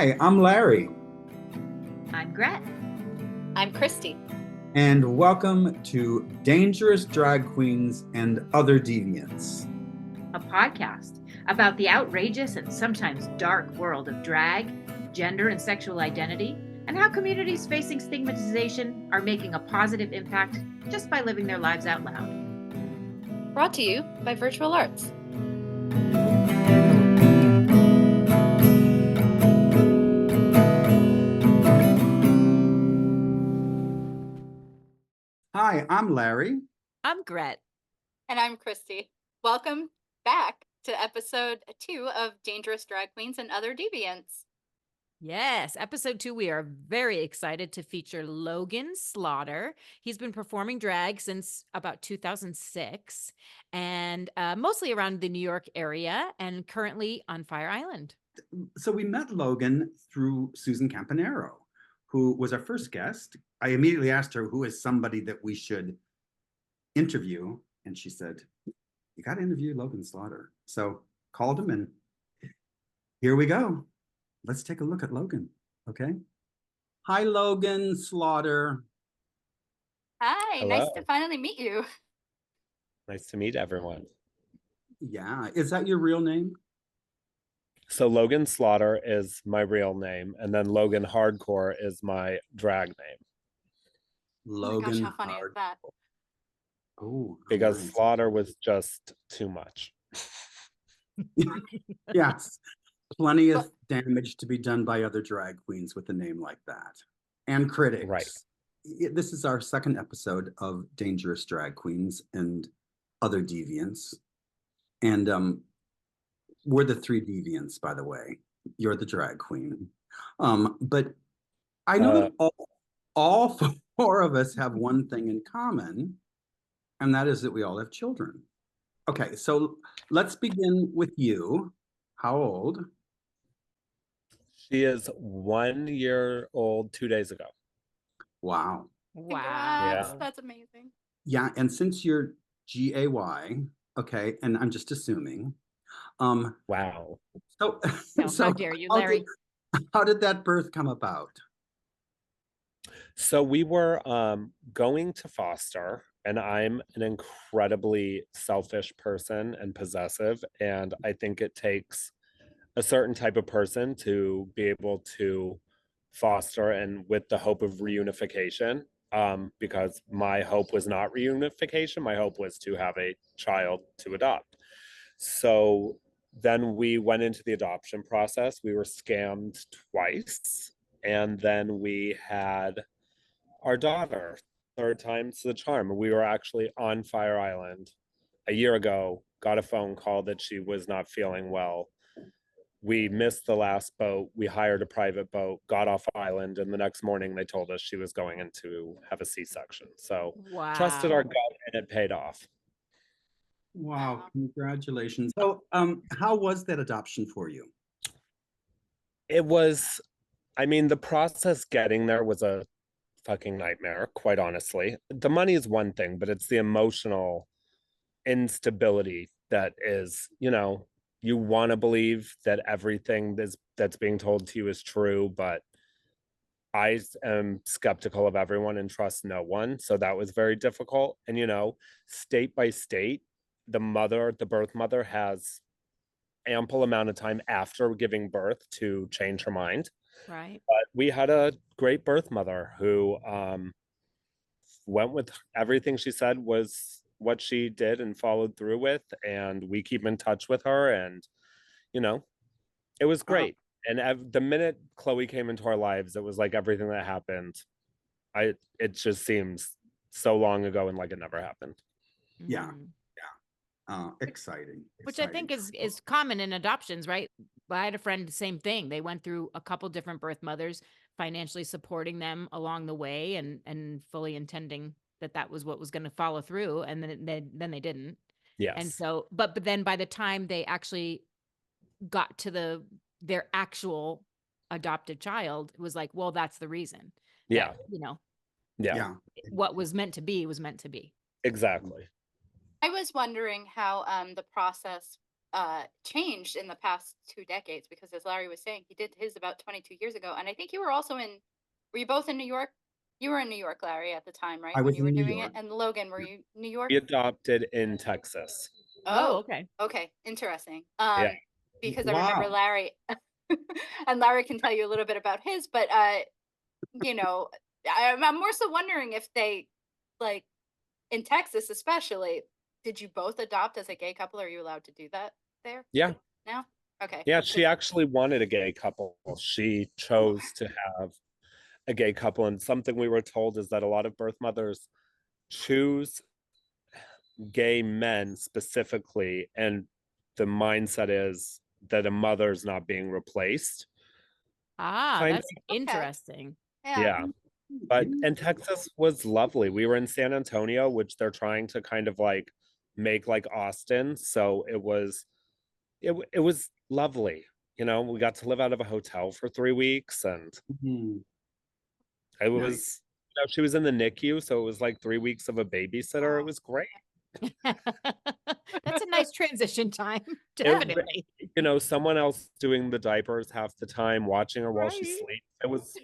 Hi, I'm Larry, I'm Gret. I'm Christy. and welcome to Dangerous Drag Queens and Other Deviants. A podcast about the outrageous and sometimes dark world of drag, gender, and sexual identity, and how communities facing stigmatization are making a positive impact just by living their lives out loud. Brought to you by Virtual Arts. Hi, I'm Larry. I'm Gret. And I'm Christy. Welcome back to episode 2 of Dangerous Drag Queens and Other Deviants. Yes, episode 2, we are very excited to feature Logan Slaughter. He's been performing drag since about 2006 and mostly around the New York area and currently on Fire Island. So we met Logan through Susan Campanero, who was our first guest. I immediately asked her who is somebody that we should interview, and she said, you got to interview Logan Slaughter. So called him, and here we go. Let's take a look at Logan, okay? Hi, Logan Slaughter. Hi, Hello. nice to finally meet you. Nice to meet everyone. Yeah, is that your real name? So Logan Slaughter is my real name, and then Logan Hardcore is my drag name. Oh my gosh, how funny is that? Oh, Because nice. Slaughter was just too much. Yes, plenty of damage to be done by other drag queens with a name like that. And critics. Right. This is our second episode of Dangerous Drag Queens and Other Deviants. And we're the 3 deviants, by the way. You're the drag queen. But I know that all 4 of us have one thing in common, and that is that we all have children. Okay, so let's begin with you. How old? She is 1 year old 2 days ago. Wow. Congrats, Yeah. that's amazing. Yeah, and since you're GAY, okay, and I'm just assuming. Wow. So, No, so how dare you, Larry? How did that birth come about? So we were going to foster, and I'm an incredibly selfish person and possessive, and I think it takes a certain type of person to be able to foster and with the hope of reunification, because my hope was not reunification. My hope was to have a child to adopt. So then we went into the adoption process. We were scammed twice, and then we had our daughter, third time's the charm. We were actually on Fire Island a year ago, got a phone call that she was not feeling well. We missed the last boat. We hired a private boat, got off island, and the next morning they told us she was going in to have a C-section. So trusted our gut, and it paid off. Wow, congratulations. So, how was that adoption for you? It was, I mean, the process getting there was a fucking nightmare, quite honestly. The money is one thing, but it's the emotional instability that is, you want to believe that everything that's being told to you is true, but I am skeptical of everyone and trust no one. So that was very difficult. And state by state, the birth mother has ample amount of time after giving birth to change her mind. Right. But we had a great birth mother who went with everything she said was what she did and followed through with, and we keep in touch with her, and it was great. And the minute Chloe came into our lives, it was like everything that happened, it just seems so long ago and like it never happened. Yeah. Exciting. Which I think is common in adoptions, right? I had a friend, the same thing. They went through a couple different birth mothers, financially supporting them along the way and fully intending that was what was going to follow through. And then they didn't. Yes. And so, but then by the time they actually got to their actual adopted child, it was like, well, that's the reason. Yeah. That, what was meant to be was meant to be. Exactly. I was wondering how the process changed in the past 2 decades, because as Larry was saying, he did his about 22 years ago. And I think you were also were you both in New York? You were in New York, Larry, at the time, right? I When was you were in New doing it. York. And Logan, were you New York? We adopted in Texas. Oh, Oh, okay. okay. Interesting. Yeah. Because I remember Wow. Larry and Larry can tell you a little bit about his, but you know, I'm more so wondering if they, like, in Texas especially, did you both adopt as a gay couple? Are you allowed to do that there Yeah. now? Okay. Yeah. She actually wanted a gay couple. She chose to have a gay couple. And something we were told is that a lot of birth mothers choose gay men specifically. And the mindset is that a mother's not being replaced. Ah, Kind of. that's Okay. interesting. Yeah. Yeah. But and Texas was lovely. We were in San Antonio, which they're trying to kind of like make like Austin. So it was lovely. You know, we got to live out of a hotel for 3 weeks, and Mhm. it Nice. was, you know, she was in the NICU, so it was like 3 weeks of a babysitter. It Oh, was great. That's a nice transition time, It, definitely. you know, someone else doing the diapers half the time, watching her while she Right. sleeps.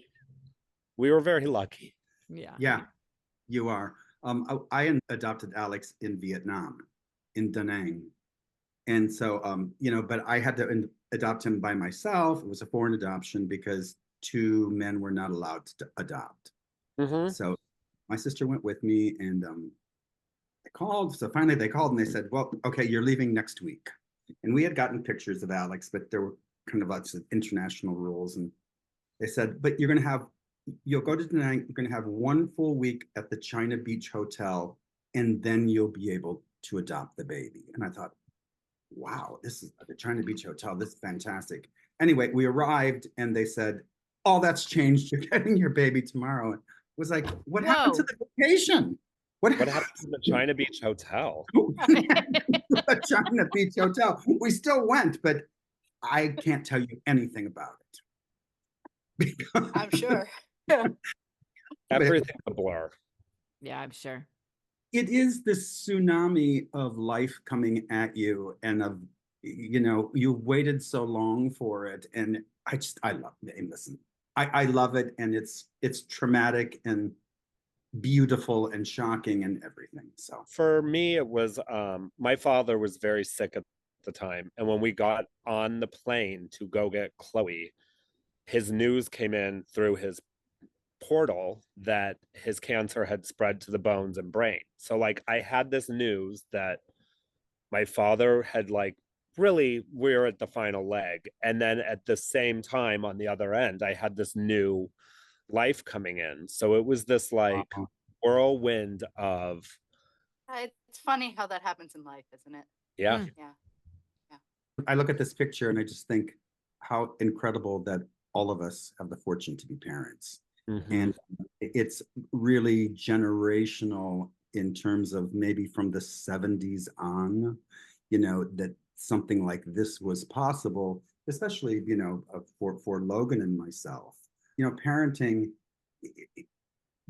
We were very lucky. Yeah. Yeah, you are. I adopted Alex in Vietnam, in Da Nang. And so, but I had to adopt him by myself. It was a foreign adoption because two men were not allowed to adopt. Hmm. So my sister went with me, and I called. So finally they called and they said, well, okay, you're leaving next week. And we had gotten pictures of Alex, but there were kind of lots of international rules. And they said, but you'll go to Da Nang, you're going to have 1 full week at the China Beach Hotel, and then you'll be able to adopt the baby. And I thought, wow, this is the China Beach Hotel. This is fantastic. Anyway, we arrived and they said, oh, that's changed. You're getting your baby tomorrow. And it was like, what happened to Whoa. the vacation? What happened to the China Beach Hotel? The China Beach Hotel. We still went, but I can't tell you anything about it. I'm sure. Yeah. Everything's a blur. Yeah, I'm sure. It is this tsunami of life coming at you, and you've waited so long for it, and I love it. And listen, I love it, and it's traumatic and beautiful and shocking and everything. So For me, it was my father was very sick at the time. And when we got on the plane to go get Chloe, his news came in through his portal that his cancer had spread to the bones and brain. So like I had this news that my father had like really we're at the final leg. And then at the same time on the other end, I had this new life coming in. So it was this like whirlwind of It's funny how that happens in life, isn't it? yeah. Mm. Yeah. I look at this picture and I just think how incredible that all of us have the fortune to be parents. Mhm. And it's really generational in terms of maybe from the 70s on, that something like this was possible, especially, for Logan and myself. Parenting,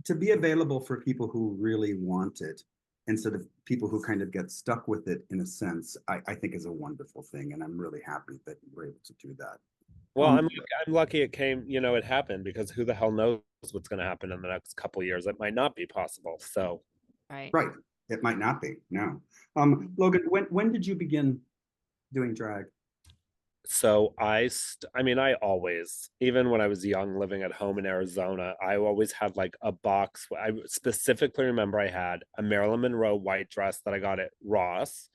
to be available for people who really want it instead of people who kind of get stuck with it in a sense, I think is a wonderful thing. And I'm really happy that we're able to do that. Well, Um, I'm lucky it came, you know, it happened because who the hell knows what's going to happen in the next couple of years? It might not be possible. So, Right. right. It might not be. No. Logan, when did you begin doing drag? I mean, I always, even when I was young, living at home in Arizona, I always had like a box. I specifically remember I had a Marilyn Monroe white dress that I got at Ross,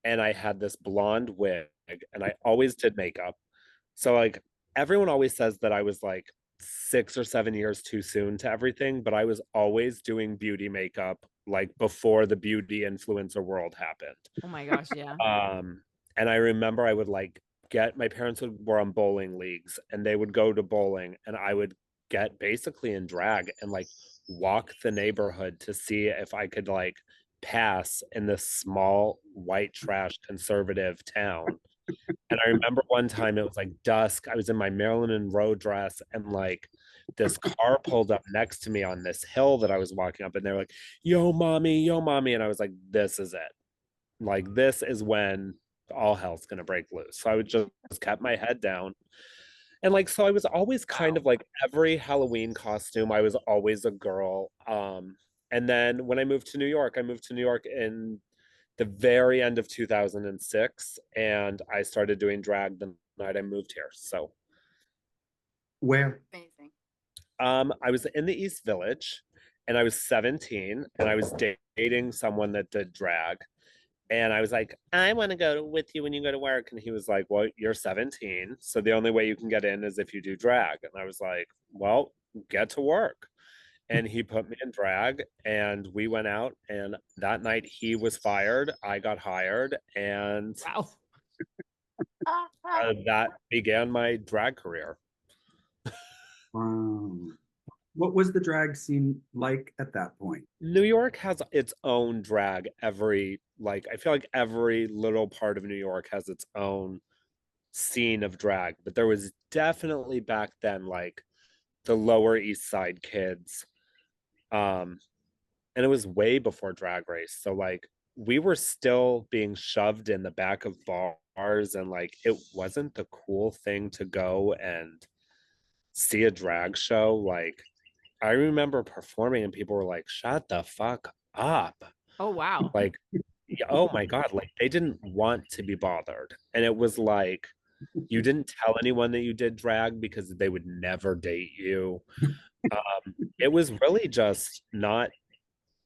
and I had this blonde wig, and I always did makeup. So like everyone always says that I was like 6 or 7 years too soon to everything, but I was always doing beauty makeup like before the beauty influencer world happened. Oh my gosh, yeah. And I remember I would like get my parents were on bowling leagues and they would go to bowling and I would get basically in drag and like walk the neighborhood to see if I could like pass in this small white trash conservative town. And I remember one time it was like dusk. I was in my Marilyn Monroe dress, and like this car pulled up next to me on this hill that I was walking up, and they were like, yo, mommy. And I was like, this is it. Like, this is when all hell's gonna break loose. So I would just kept my head down. And like, so I was always kind of like every Halloween costume, I was always a girl. And then when I moved to New York in the very end of 2006, and I started doing drag the night I moved here. So Where? Amazing. I was in the East Village and I was 17 and I was dating someone that did drag. And I was like, I want to go with you when you go to work. And he was like, well, you're 17. So the only way you can get in is if you do drag. And I was like, well, get to work. And he put me in drag and we went out. And that night he was fired. I got hired. And Wow. that began my drag career. Wow. What was the drag scene like at that point? New York has its own drag. I feel like every little part of New York has its own scene of drag, but there was definitely back then like the Lower East Side kids. And it was way before Drag Race. So like we were still being shoved in the back of bars and like it wasn't the cool thing to go and see a drag show. Like I remember performing and people were like, shut the fuck up. Oh, wow. Like, oh my God, like they didn't want to be bothered. And it was like, you didn't tell anyone that you did drag because they would never date you. It was really just not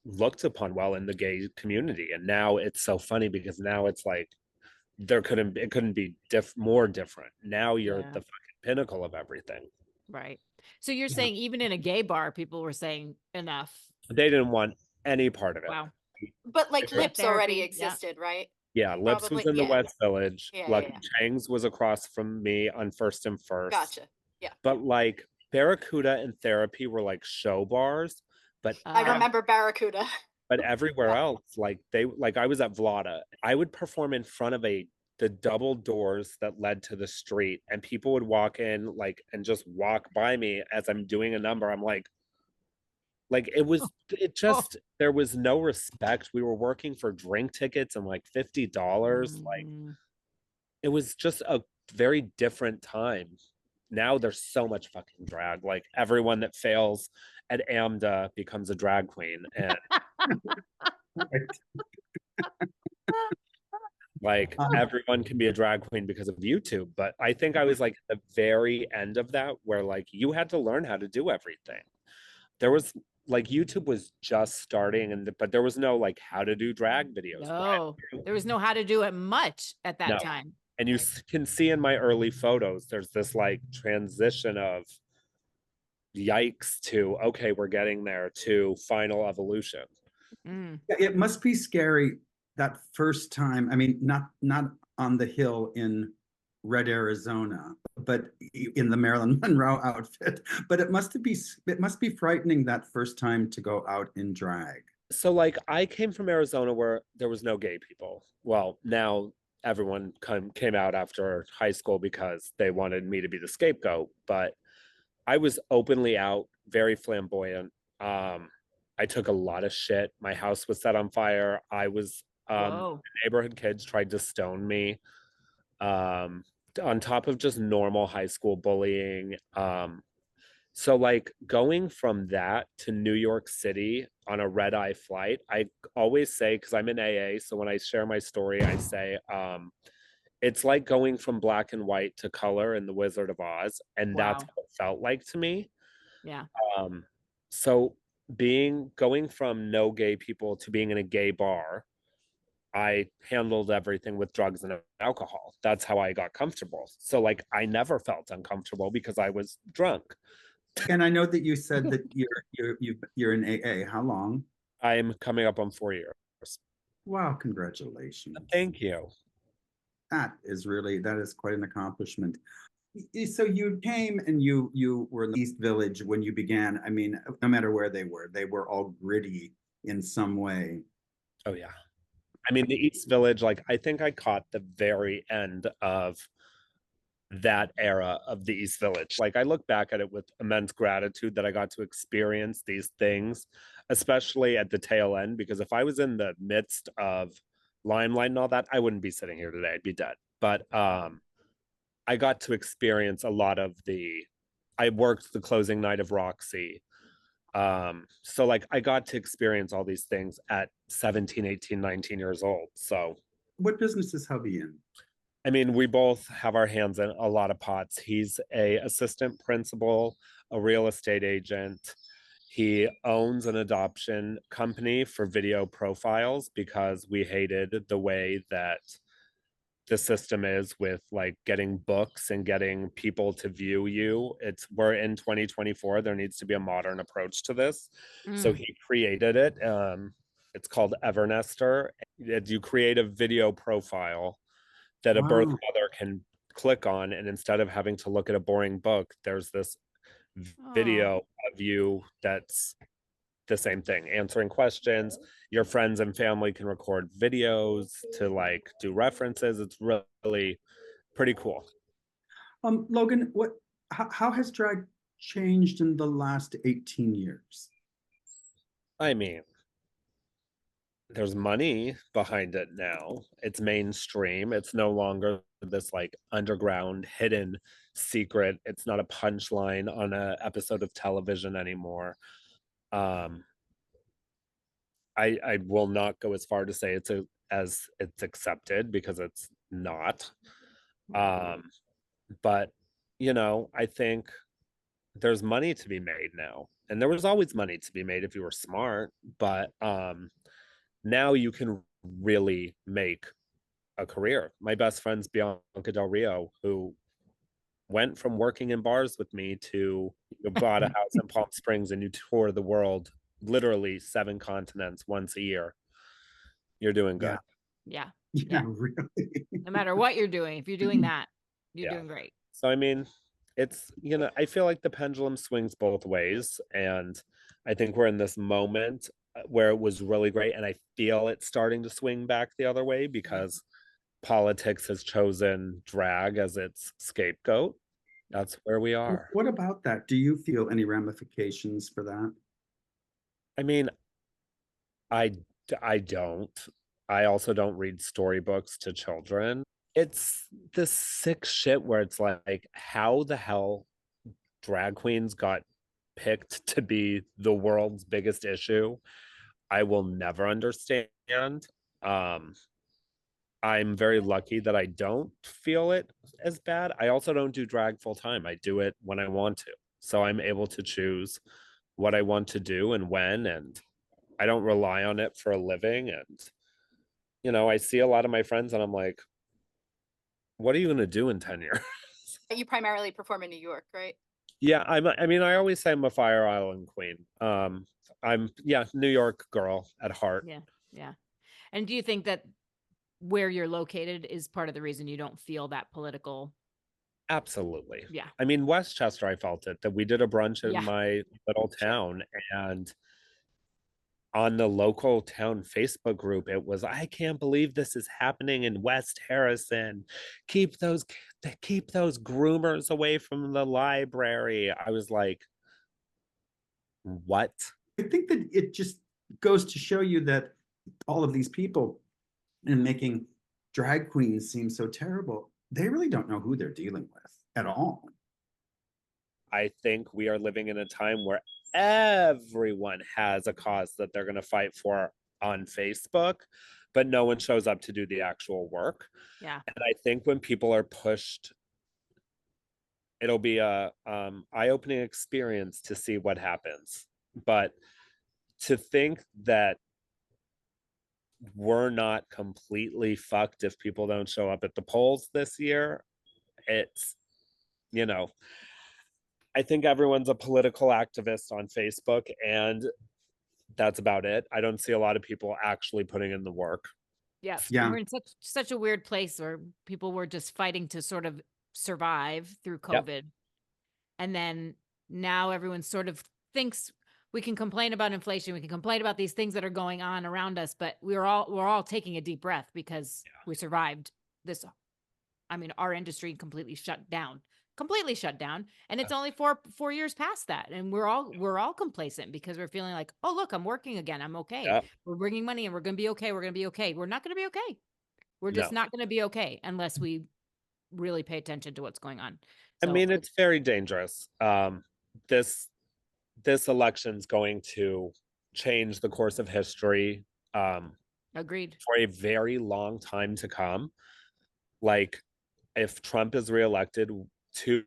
looked upon well in the gay community. And now it's so funny because now it's like, it couldn't be more different. Now you're Yeah. the fucking pinnacle of everything. Right. So you're Yeah. saying even in a gay bar, people were saying enough. They didn't want any part of it. Wow. But like Yeah. Lips already Therapy, yeah. existed, right? Yeah, Lips was Probably, in the yeah. West Village. Yeah, Lucky yeah. Chang's was across from me on First and First. Gotcha. Yeah. But like Barracuda and Therapy were like show bars, but I remember Barracuda. but everywhere Yeah. else, like I was at Vlada. I would perform in front of the double doors that led to the street, and people would walk in like and just walk by me as I'm doing a number. I'm like it just there was no respect. We were working for drink tickets and like $50. Like Mhm. it was just a very different time. Now there's so much fucking drag. Like everyone that fails at AMDA becomes a drag queen, and like everyone can be a drag queen because of YouTube. But I think I was like at the very end of that where like you had to learn how to do everything. There was like YouTube was just starting, but there was no like how to do drag videos. No, there was no how to do it much at that No. time. And you can see in my early photos, there's this like transition of yikes to okay, we're getting there to final evolution. Mm. Yeah, it must be scary that first time. I mean, not on the hill in Red, Arizona, but in the Marilyn Monroe outfit. But it must be frightening that first time to go out in drag. So like I came from Arizona where there was no gay people. Well, now everyone came out after high school because they wanted me to be the scapegoat, but I was openly out, very flamboyant. I took a lot of shit. My house was set on fire. I was Whoa. neighborhood kids tried to stone me. On top of just normal high school bullying. So like going from that to New York City on a red eye flight, I always say, because I'm in AA, so when I share my story, I say, it's like going from black and white to color in The Wizard of Oz. And that's Wow. what it felt like to me. Yeah. So going from no gay people to being in a gay bar, I handled everything with drugs and alcohol. That's how I got comfortable. So like I never felt uncomfortable because I was drunk. And I know that you said that you're in AA. How long? I'm coming up on 4 years. Wow, congratulations. Thank you. That is quite an accomplishment. So you came and you were in the East Village when you began. I mean, no matter where they were all gritty in some way. Oh yeah. I mean, the East Village, like I think I caught the very end of that era of the East Village. Like I look back at it with immense gratitude that I got to experience these things, especially at the tail end, because if I was in the midst of limelight and all that, I wouldn't be sitting here today. I'd be dead. But I got to experience a lot of I worked the closing night of Roxy. So like I got to experience all these things at 17, 18, 19 years old. So What business is hubby in? I mean, we both have our hands in a lot of pots. He's a assistant principal, a real estate agent. He owns an adoption company for video profiles because we hated the way that the system is with like getting books and getting people to view you. We're in 2024. There needs to be a modern approach to this. So he created it. It's called Evernester. You create a video profile that a birth Wow. mother can click on, and instead of having to look at a boring book, there's this video of you that's the same thing, answering questions. Your friends and family can record videos to like do references. It's really pretty cool. Logan, how has drag changed in the last 18 years? I mean, there's money behind it now. It's mainstream. It's no longer this like underground hidden secret. It's not a punchline on an episode of television anymore. I will not go as far to say as it's accepted, because it's not. But I think there's money to be made now, and there was always money to be made if you were smart. But now you can really make a career. My best friend's Bianca Del Rio, who went from working in bars with me to bought a house in Palm Springs and you tour the world, literally 7 continents once a year. You're doing good. Yeah. Yeah, really. No matter what you're doing, if you're doing that, you're doing great. So I mean, it's I feel like the pendulum swings both ways, and I think we're in this moment where it was really great, and I feel it's starting to swing back the other way because politics has chosen drag as its scapegoat. That's where we are. What about that? Do you feel any ramifications for that? I mean, I don't. I also don't read storybooks to children. It's this sick shit where it's like, how the hell drag queens got picked to be the world's biggest issue, I will never understand. I'm very lucky that I don't feel it as bad. I also don't do drag full time. I do it when I want to. So I'm able to choose what I want to do and when, and I don't rely on it for a living. And I see a lot of my friends and I'm like, what are you going to do in 10 years? You primarily perform in New York, right? Yeah, I mean, I always say I'm a Fire Island queen. I'm New York girl at heart. Yeah. And do you think that where you're located is part of the reason you don't feel that political? Absolutely. Yeah. I mean, Westchester, I felt it, that we did a brunch in my little town, and on the local town Facebook group, it was, I can't believe this is happening in West Harrison. Keep those groomers away from the library. I was like, what? I think that it just goes to show you that all of these people and making drag queens seem so terrible, they really don't know who they're dealing with at all. I think we are living in a time where everyone has a cause that they're going to fight for on Facebook, but no one shows up to do the actual work. Yeah. And I think when people are pushed, it'll be a eye-opening experience to see what happens. But to think that we're not completely fucked if people don't show up at the polls this year, it's I think everyone's a political activist on Facebook, and that's about it. I don't see a lot of people actually putting in the work. Yeah. Yeah. We're in such a weird place where people were just fighting to sort of survive through COVID. Yep. And then now everyone sort of thinks we can complain about inflation, we can complain about these things that are going on around us, but we're all taking a deep breath because we survived this. I mean, our industry completely shut down completely shut down, and it's only 4 years past that, and we're all complacent because we're feeling like, oh look, I'm working again, I'm okay, Yeah. we're bringing money and we're gonna be okay, we're not gonna be okay. We're just No. not gonna be okay unless we really pay attention to what's going on. I So mean, it's very dangerous. This this election's going to change the course of history agreed. for a very long time to come. Like, if Trump is reelected, two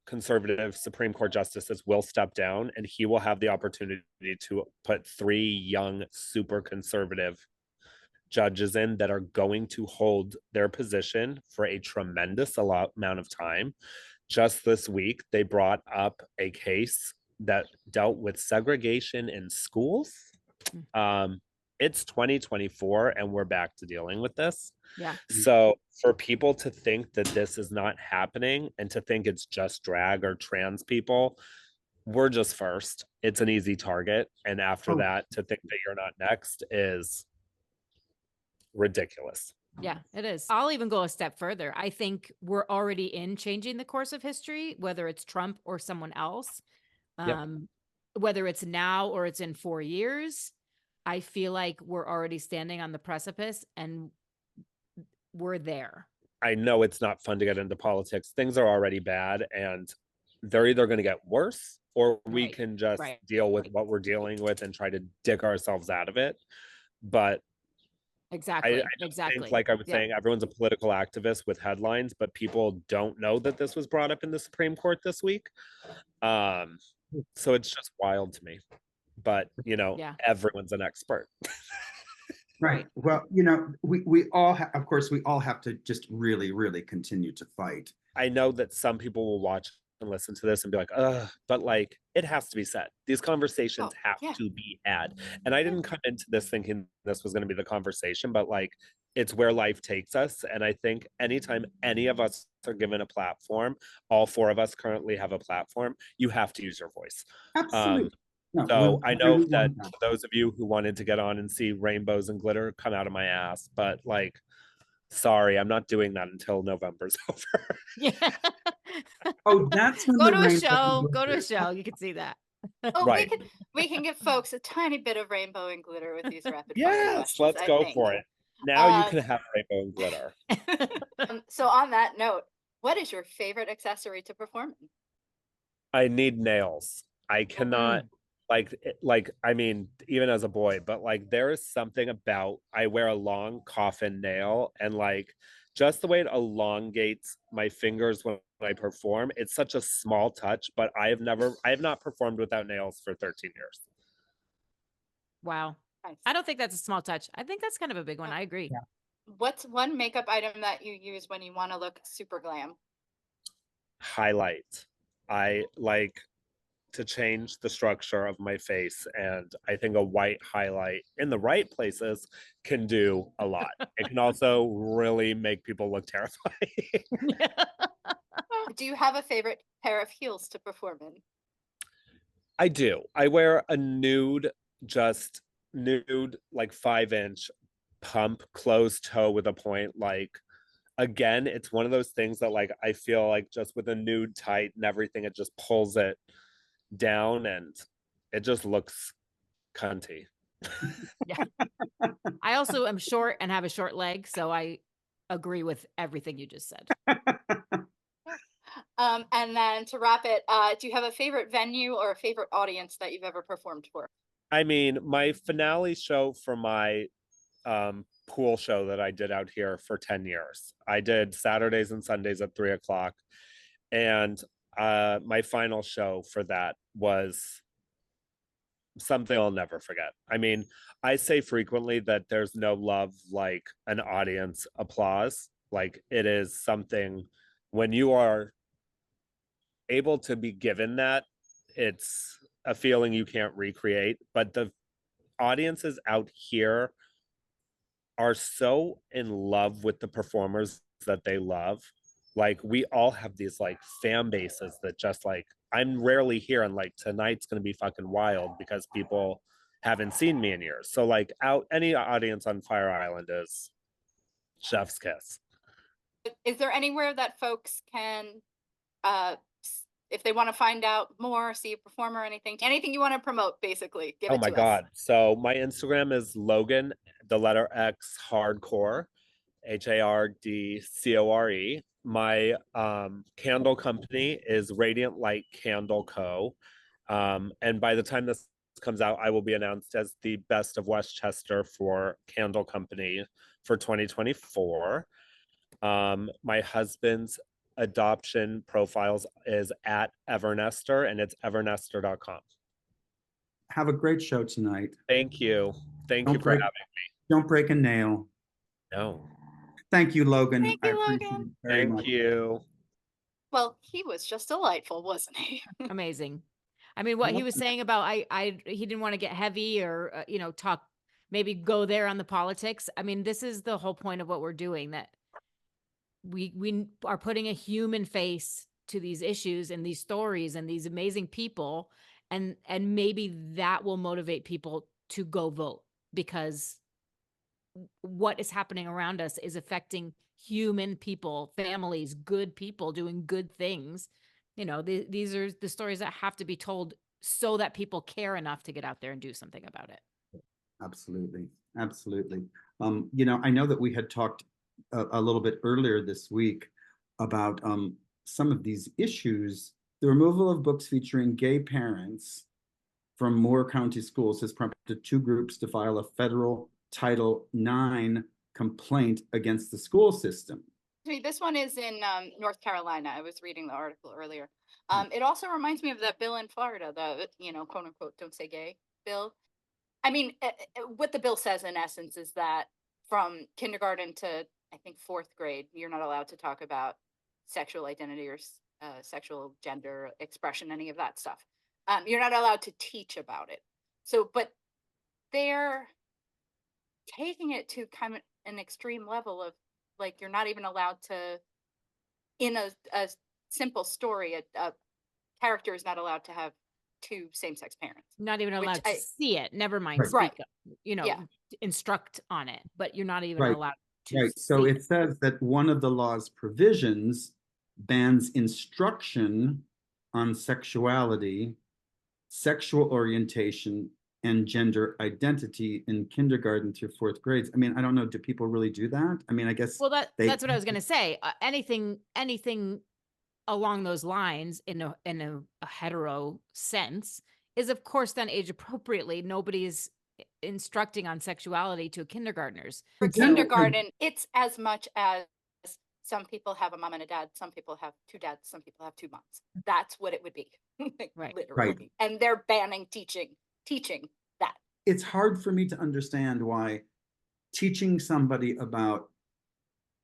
conservative Supreme Court justices will step down, and he will have the opportunity to put three young, super conservative judges in that are going to hold their position for a tremendous amount of time. Just this week, they brought up a case that dealt with segregation in schools. It's 2024 and we're back to dealing with this. Yeah. So for people to think that this is not happening and to think it's just drag or trans people, we're just first. It's an easy target. And after that, to think that you're not next is ridiculous. Yeah, it is. I'll even go a step further. I think we're already in changing the course of history, whether it's Trump or someone else. Yep. Whether it's now or it's in 4 years, I feel like we're already standing on the precipice and we're there. I know it's not fun to get into politics. Things are already bad and they're either going to get worse or we can just deal with what we're dealing with and try to dig ourselves out of it. But exactly. I think, like I was saying, everyone's a political activist with headlines, but people don't know that this was brought up in the Supreme Court this week. So it's just wild to me. But, you know, everyone's an expert. Right. Well, you know, we all, of course, we all have to just really, really continue to fight. I know that some people will watch and listen to this and be like, ugh, but like, it has to be said. These conversations have to be had. And I didn't come into this thinking this was going to be the conversation, but like, it's where life takes us. And I think anytime any of us are given a platform, all four of us currently have a platform, you have to use your voice. Absolutely. So I know that for those of you who wanted to get on and see rainbows and glitter come out of my ass, but like, sorry, I'm not doing that until November's over. Yeah. Oh, that's when go to a show. Go to a show. You can see that. Oh, right. we can give folks a tiny bit of rainbow and glitter with these rapid fire questions. Let's go for it. Now you can have rainbow and glitter. So on that note, what is your favorite accessory to perform in? I need nails. I cannot like I mean, even as a boy, but like there is something about I wear a long coffin nail and like just the way it elongates my fingers when I perform. It's such a small touch, but I have not performed without nails for 13 years. Wow. Nice. I don't think that's a small touch. I think that's kind of a big one. I agree. Yeah. What's one makeup item that you use when you want to look super glam? Highlight. I like to change the structure of my face, and I think a white highlight in the right places can do a lot. It can also really make people look terrifying. Do you have a favorite pair of heels to perform in? I do. I wear a nude like 5-inch pump closed toe with a point. Like, again, it's one of those things that like I feel like just with a nude tight and everything, it just pulls it down and it just looks cunty. Yeah. I also am short and have a short leg, so I agree with everything you just said. And then to wrap it, do you have a favorite venue or a favorite audience that you've ever performed for? I mean, my finale show for my pool show that I did out here for 10 years. I did Saturdays and Sundays at 3:00. And my final show for that was something I'll never forget. I mean, I say frequently that there's no love like an audience applause. Like, it is something when you are able to be given that, it's a feeling you can't recreate. But the audiences out here are so in love with the performers that they love. Like, we all have these like fan bases that just like I'm rarely here, and like tonight's gonna be fucking wild because people haven't seen me in years. So like out any audience on Fire Island is chef's kiss. Is there anywhere that folks can if they want to find out more, see a performer, anything you want to promote, basically, give Oh it my to us. God. So my Instagram is Logan, the letter X Hardcore, Hardcore. My candle company is Radiant Light Candle Co. And by the time this comes out, I will be announced as the best of Westchester for Candle Company for 2024. My husband's adoption profiles is at Evernester, and it's evernester.com. Have a great show tonight. Thank you. Thank you Don't for break, having don't break a nail. me. No. Thank you, Logan. Thank I you, appreciate Logan. it very Thank much. you. Well, he was just delightful, wasn't he? Amazing. I mean, what he was saying about he didn't want to get heavy or talk, maybe go there on the politics. I mean, this is the whole point of what we're doing, that we are putting a human face to these issues and these stories and these amazing people, and maybe that will motivate people to go vote, because what is happening around us is affecting human people, families, good people doing good things. These are the stories that have to be told so that people care enough to get out there and do something about it. Absolutely. Absolutely. I know that we had talked a little bit earlier this week about some of these issues. The removal of books featuring gay parents from Moore County schools has prompted 2 groups to file a federal Title IX complaint against the school system. This one is in North Carolina. I was reading the article earlier. It also reminds me of that bill in Florida, the quote unquote "don't say gay" bill. I mean, what the bill says in essence is that from kindergarten to I think 4th grade, you're not allowed to talk about sexual identity or sexual gender expression, any of that stuff. You're not allowed to teach about it. So, but they're taking it to kind of an extreme level of like you're not even allowed to, in a simple story, a character is not allowed to have 2 same-sex parents. Not even allowed to see it. Never mind Right. speak Right. up, Yeah. instruct on it, but you're not even Right. allowed to Right. So see it says that one of the law's provisions bans instruction on sexuality, sexual orientation, and gender identity in kindergarten through 4th grades. I mean, I don't know. Do people really do that? I mean, I guess Well, they. that's what I was going to say. Anything along those lines in a hetero sense is of course done age appropriately. Nobody's instructing on sexuality to kindergartners. For General- kindergarten, it's as much as some people have a mom and a dad, some people have 2 dads, some people have 2 moms. That's what it would be. Like, Right. literally. Right. And they're banning teaching that. It's hard for me to understand why teaching somebody about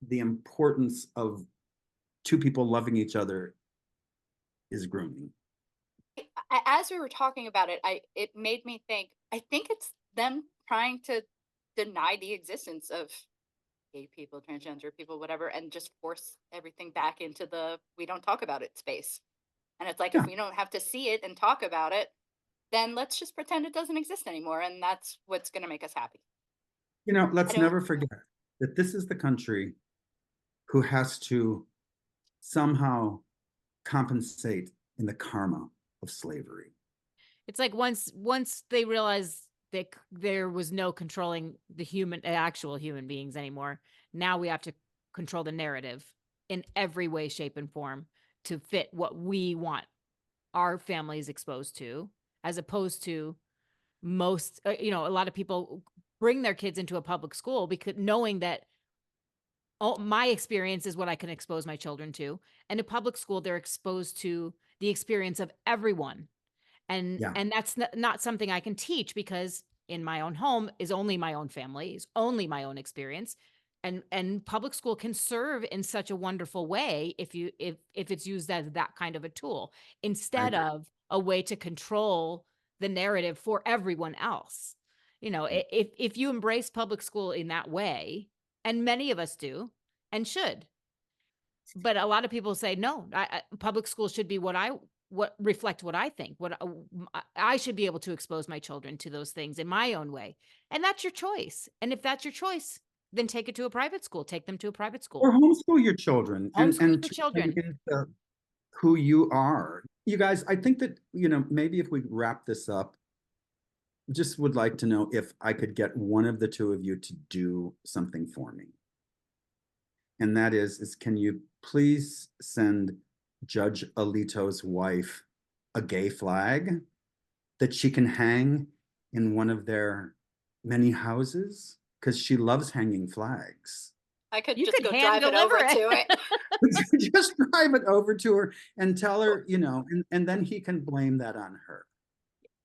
the importance of 2 people loving each other is grooming. As we were talking about it, it made me think, I think it's them trying to deny the existence of gay people, transgender people, whatever, and just force everything back into the we don't talk about it space. And it's like, Yeah. if we don't have to see it and talk about it, then let's just pretend it doesn't exist anymore. And that's what's going to make us happy. Let's I don't- never forget that this is the country who has to somehow compensate in the karma of slavery. It's like once they realized that there was no controlling the actual human beings anymore, now we have to control the narrative in every way, shape, and form to fit what we want our families exposed to, as opposed to most, a lot of people bring their kids into a public school because knowing that my experience is what I can expose my children to. And in public school, they're exposed to the experience of everyone. And that's not something I can teach, because in my own home is only my own family, is only my own experience. And public school can serve in such a wonderful way if it's used as that kind of a tool, instead of a way to control the narrative for everyone else. If you embrace public school in that way, and many of us do and should, but a lot of people say no, public school should be what reflect what I think, I should be able to expose my children to those things in my own way. And that's your choice. And if that's your choice, then take it to a private school, take them to a private school. Or homeschool your children. Homeschool your teach them children. into who you are. You guys, I think that, maybe if we wrap this up, just would like to know if I could get one of the two of you to do something for me. And that is can you please send Judge Alito's wife a gay flag that she can hang in one of their many houses? Because she loves hanging flags. I could You just could go hand drive it over deliver to it. Just drive it over to her and tell her, and then he can blame that on her.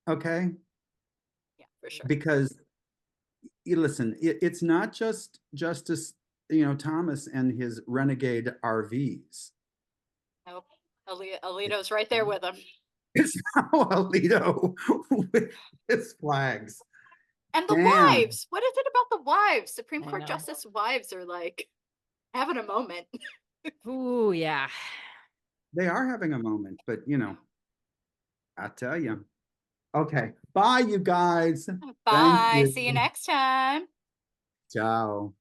Okay? Yeah, for sure. Because listen, it's not just Justice, Thomas and his renegade RVs. Nope. Alito's right there with him. It's now Alito with his flags. And the Damn. wives. What is it about the wives? Supreme I Court know. Justice wives are like having a moment. Ooh, yeah. They are having a moment, but I tell you. Okay. Bye, you guys. Thank Bye. you. See you next time. Ciao.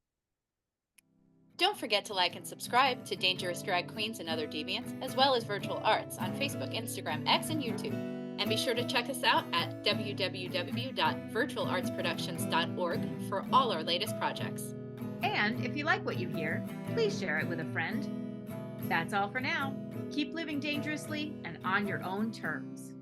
Don't forget to like and subscribe to Dangerous Drag Queens and Other Deviants, as well as Virtual Arts on Facebook, Instagram, X, and YouTube. And be sure to check us out at www.virtualartsproductions.org for all our latest projects. And if you like what you hear, please share it with a friend. That's all for now. Keep living dangerously and on your own terms.